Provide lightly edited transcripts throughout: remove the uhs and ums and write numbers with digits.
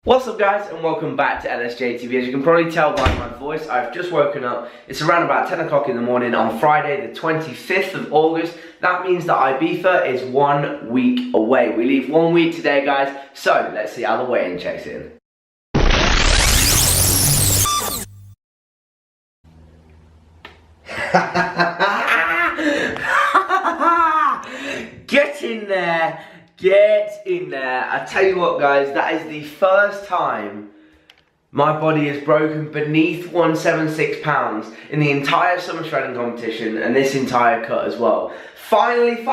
What's up guys, and welcome back to LSJ TV. As you can probably tell by my voice, I've just woken up. It's around about 10 o'clock in the morning on Friday the 25th of August. That means that Ibiza is 1 week away. We leave 1 week today guys, so let's see how the weigh-in checks in. Get in there. Get in there. I tell you what guys, that is the first time my body has broken beneath 176 pounds in the entire summer shredding competition and this entire cut as well. Finally,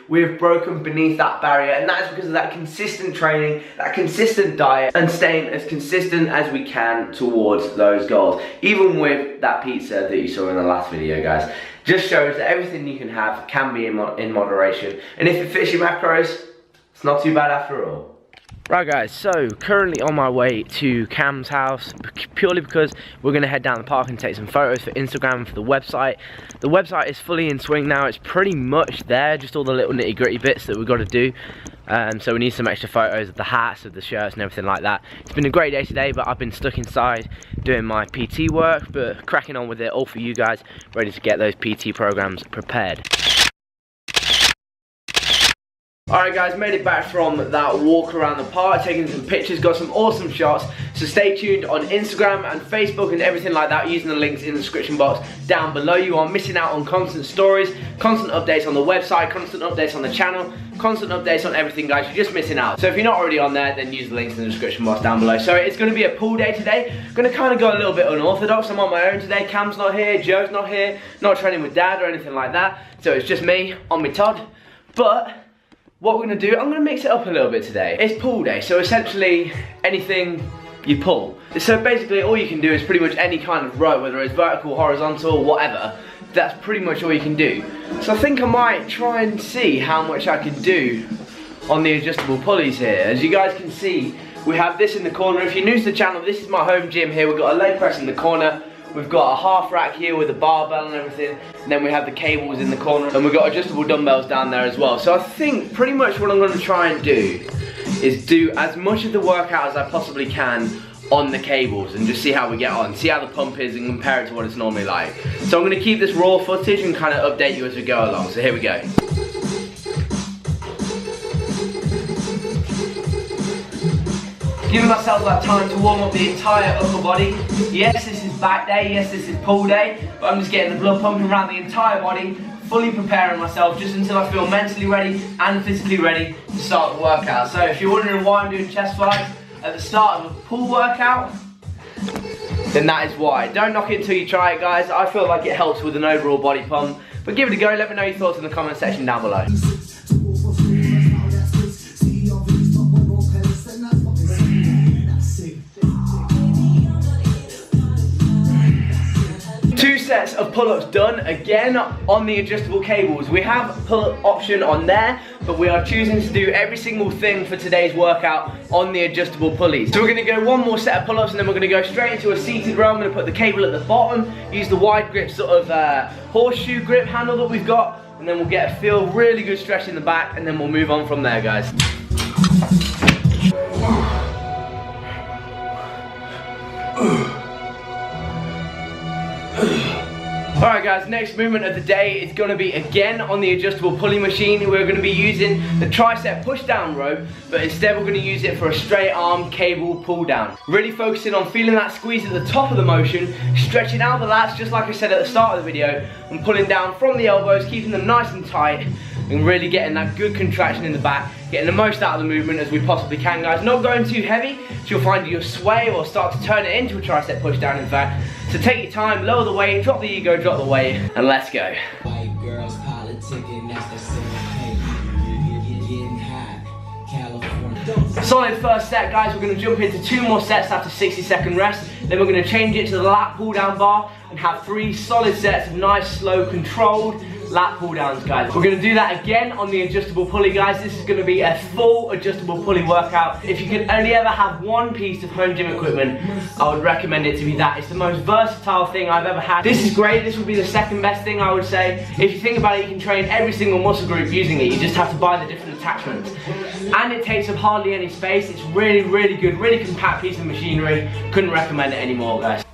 we've broken beneath that barrier, and that's because of that consistent training, that consistent diet, and staying as consistent as we can towards those goals. Even with that pizza that you saw in the last video guys. Just shows that everything you can have can be in moderation, and if it fits your macros, it's not too bad after all. Right guys, so currently on my way to Cam's house, purely because we're going to head down the park and take some photos for Instagram and for the website. The website is fully in swing now, it's pretty much there, just all the little nitty gritty bits that we've got to do. So we need some extra photos of the hats, of the shirts and everything like that. It's been a great day today, but I've been stuck inside doing my PT work, but cracking on with it all for you guys, ready to get those PT programs prepared. Alright guys, made it back from that walk around the park, taking some pictures, got some awesome shots, so stay tuned on Instagram and Facebook and everything like that using the links in the description box down below. You are missing out on constant stories, constant updates on the website, constant updates on the channel, constant updates on everything guys, you're just missing out. So if you're not already on there, then use the links in the description box down below. So it's going to be a pool day today, I'm going to kind of go a little bit unorthodox. I'm on my own today, Cam's not here, Joe's not here, not training with Dad or anything like that, so it's just me on my Todd. But what we're going to do, I'm going to mix it up a little bit today. It's pool day, so essentially anything you pull. So basically all you can do is pretty much any kind of row, whether it's vertical, horizontal, whatever. That's pretty much all you can do. So I think I might try and see how much I can do on the adjustable pulleys here. As you guys can see, we have this in the corner. If you're new to the channel, this is my home gym here. We've got a leg press in the corner. We've got a half rack here with a barbell and everything, and then we have the cables in the corner, and we've got adjustable dumbbells down there as well. So I think pretty much what I'm going to try and do is do as much of the workout as I possibly can on the cables and just see how we get on, see how the pump is and compare it to what it's normally like. So I'm going to keep this raw footage and kind of update you as we go along, so here we go. Giving myself that time to warm up the entire upper body. Yes, this is back day, yes, this is pull day, but I'm just getting the blood pumping around the entire body, fully preparing myself just until I feel mentally ready and physically ready to start the workout. So if you're wondering why I'm doing chest flies at the start of a pull workout, then that is why. Don't knock it until you try it guys. I feel like it helps with an overall body pump, but give it a go. Let me know your thoughts in the comment section down below. Sets of pull-ups done again on the adjustable cables. We have a pull-up option on there, but we are choosing to do every single thing for today's workout on the adjustable pulleys. So we're going to go one more set of pull-ups and then we're going to go straight into a seated row. I'm going to put the cable at the bottom, use the wide grip sort of horseshoe grip handle that we've got, and then we'll get a feel, really good stretch in the back, and then we'll move on from there guys. Alright guys, next movement of the day is going to be again on the adjustable pulley machine. We're going to be using the tricep push down row, but instead we're going to use it for a straight arm cable pull down. Really focusing on feeling that squeeze at the top of the motion, stretching out the lats just like I said at the start of the video, and pulling down from the elbows, keeping them nice and tight, and really getting that good contraction in the back, getting the most out of the movement as we possibly can guys. Not going too heavy, so you'll find you'll sway or start to turn it into a tricep push down in fact. So take your time, lower the weight, drop the ego, drop the weight, and let's go. White girls politicking, that's the same getting high, California. Solid first set guys, we're going to jump into 2 more sets after 60-second rest. Then we're going to change it to the lat pull down bar and have 3 solid sets of nice, slow, controlled lat pull downs, guys. We're gonna do that again on the adjustable pulley, guys. This is gonna be a full adjustable pulley workout. If you could only ever have one piece of home gym equipment, I would recommend it to be that. It's the most versatile thing I've ever had. This is great. This would be the second best thing, I would say. If you think about it, you can train every single muscle group using it. You just have to buy the different attachments. And it takes up hardly any space. It's really, really good, really compact piece of machinery. Couldn't recommend it anymore, guys.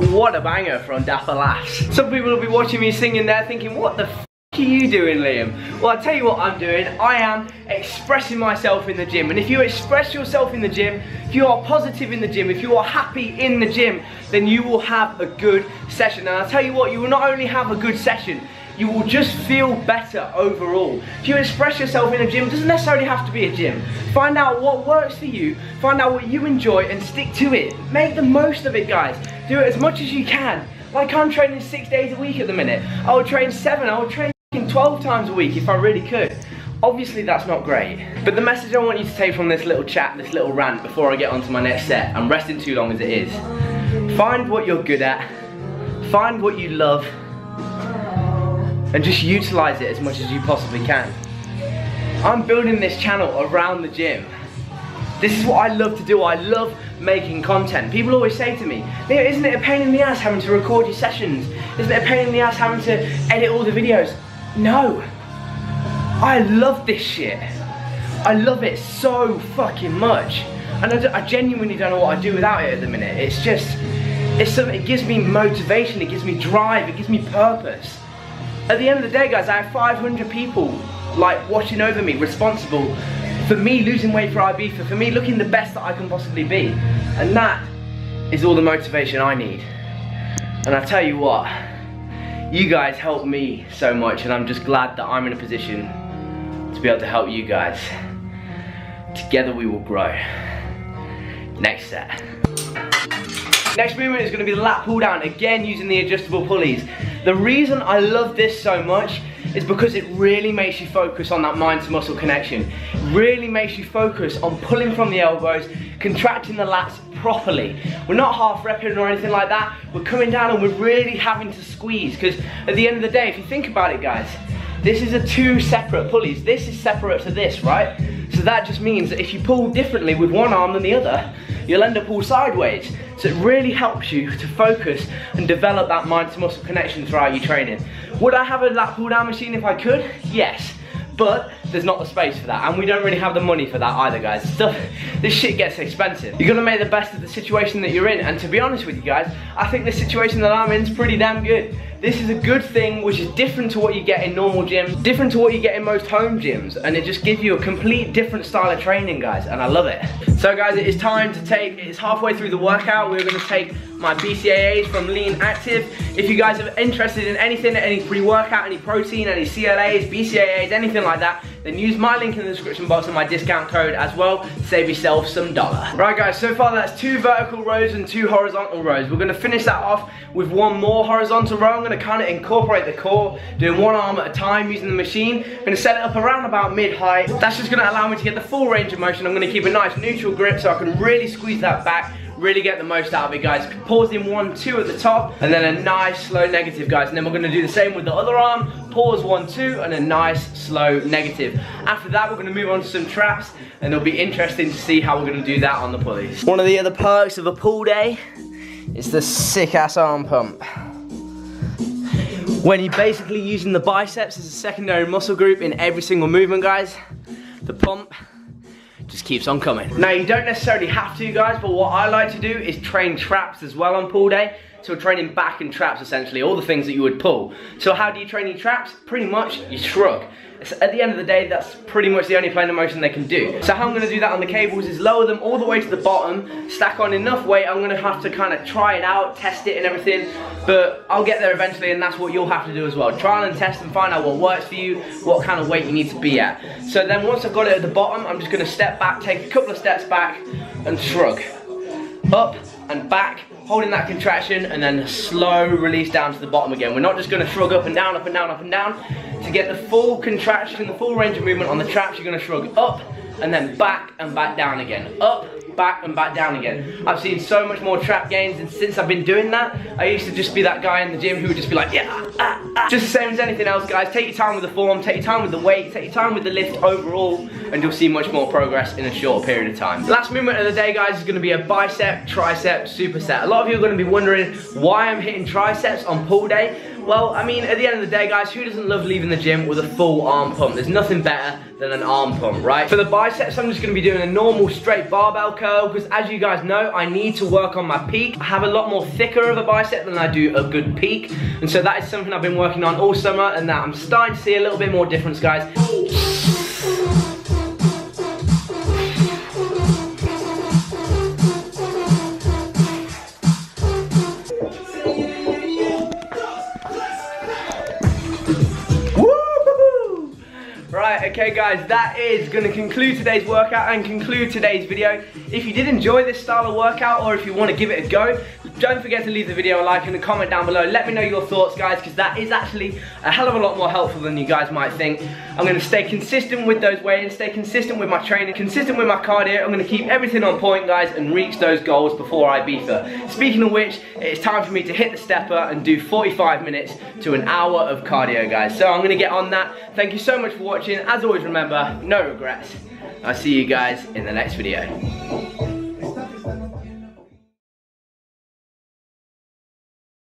What a banger from Dapper Lass. Some people will be watching me singing there thinking, what the f are you doing, Liam? Well, I'll tell you what I'm doing. I am expressing myself in the gym. And if you express yourself in the gym, if you are positive in the gym, if you are happy in the gym, then you will have a good session. And I'll tell you what, you will not only have a good session, you will just feel better overall. If you express yourself in a gym, it doesn't necessarily have to be a gym. Find out what works for you, find out what you enjoy, and stick to it. Make the most of it, guys. Do it as much as you can. Like I'm training 6 days a week at the minute. I would train 7, I would train 12 times a week if I really could. Obviously that's not great. But the message I want you to take from this little chat, this little rant before I get onto my next set, I'm resting too long as it is. Find what you're good at, find what you love, and just utilize it as much as you possibly can. I'm building this channel around the gym. This is what I love to do. I love making content. People always say to me, isn't it a pain in the ass having to record your sessions? Isn't it a pain in the ass having to edit all the videos? No. I love this shit. I love it so fucking much. And I genuinely don't know what I'd do without it at the minute. It's just, it gives me motivation, it gives me drive, it gives me purpose. At the end of the day, guys, I have 500 people like watching over me, responsible for me losing weight for Ibiza, for me looking the best that I can possibly be. And that is all the motivation I need. And I tell you what, you guys help me so much, and I'm just glad that I'm in a position to be able to help you guys. Together we will grow. Next set. Next movement is going to be the lat pull down, again using the adjustable pulleys. The reason I love this so much is because it really makes you focus on that mind to muscle connection. It really makes you focus on pulling from the elbows, contracting the lats properly. We're not half repping or anything like that. We're coming down and we're really having to squeeze, because at the end of the day, if you think about it, guys, this is a 2 separate pulleys. This is separate to this, right? So that just means that if you pull differently with one arm than the other, you'll end up all sideways. So it really helps you to focus and develop that mind to muscle connection throughout your training. Would I have a lat pull down machine if I could? Yes. But there's not the space for that, and we don't really have the money for that either, guys. This shit gets expensive. You're gonna make the best of the situation that you're in, and to be honest with you guys, I think the situation that I'm in is pretty damn good. This is a good thing, which is different to what you get in normal gyms, different to what you get in most home gyms, and it just gives you a complete different style of training, guys, and I love it. So guys, it is time to it's halfway through the workout. We're gonna take my BCAAs from Lean Active. If you guys are interested in anything, any pre-workout, any protein, any CLAs, BCAAs, anything like that, then use my link in the description box and my discount code as well. Save yourself some dollar. Right guys, so far that's 2 vertical rows and 2 horizontal rows. We're gonna finish that off with 1 more horizontal row. I'm gonna kind of incorporate the core, doing 1 arm at a time using the machine. I'm gonna set it up around about mid-height. That's just gonna allow me to get the full range of motion. I'm gonna keep a nice neutral grip so I can really squeeze that back, really get the most out of it, guys. Pause in 1, 2 at the top, and then a nice slow negative, guys. And then we're gonna do the same with the other arm. Pause 1, 2, and a nice slow negative. After that, we're gonna move on to some traps, and it'll be interesting to see how we're gonna do that on the pulleys. One of the other perks of a pull day is the sick ass arm pump. When you're basically using the biceps as a secondary muscle group in every single movement, guys, the pump just keeps on coming. Now, you don't necessarily have to, guys, but what I like to do is train traps as well on pull day. So we're training back and traps, essentially, all the things that you would pull. So how do you train your traps? Pretty much, you shrug. At the end of the day, that's pretty much the only plane of motion they can do. So how I'm gonna do that on the cables is lower them all the way to the bottom, stack on enough weight. I'm gonna have to kind of try it out, test it and everything, but I'll get there eventually, and that's what you'll have to do as well. Trial and test and find out what works for you, what kind of weight you need to be at. So then once I've got it at the bottom, I'm just gonna step back, take a couple of steps back and shrug. Up and back, holding that contraction, and then a slow release down to the bottom again. We're not just gonna shrug up and down, up and down, up and down. To get the full contraction, the full range of movement on the traps, you're gonna shrug up and then back and back down again. Up back and back down again. I've seen so much more trap gains, and since I've been doing that, I used to just be that guy in the gym who would just be like, yeah, Just the same as anything else, guys. Take your time with the form, take your time with the weight, take your time with the lift overall, and you'll see much more progress in a short period of time. The last movement of the day, guys, is going to be a bicep, tricep, superset. A lot of you are going to be wondering why I'm hitting triceps on pull day. Well, I mean, at the end of the day, guys, who doesn't love leaving the gym with a full arm pump? There's nothing better than an arm pump, right? For the biceps, I'm just gonna be doing a normal straight barbell curl, because as you guys know, I need to work on my peak. I have a lot more thicker of a bicep than I do a good peak. And so that is something I've been working on all summer, and that I'm starting to see a little bit more difference, guys. Right, okay guys, that is going to conclude today's workout and conclude today's video. If you did enjoy this style of workout, or if you want to give it a go, don't forget to leave the video a like and a comment down below. Let me know your thoughts, guys, because that is actually a hell of a lot more helpful than you guys might think. I'm going to stay consistent with those weigh-ins, stay consistent with my training, consistent with my cardio. I'm going to keep everything on point, guys, and reach those goals before Ibiza. Speaking of which, it's time for me to hit the stepper and do 45 minutes to an hour of cardio, guys. So I'm going to get on that. Thank you so much for watching. As always, remember, no regrets. I'll see you guys in the next video.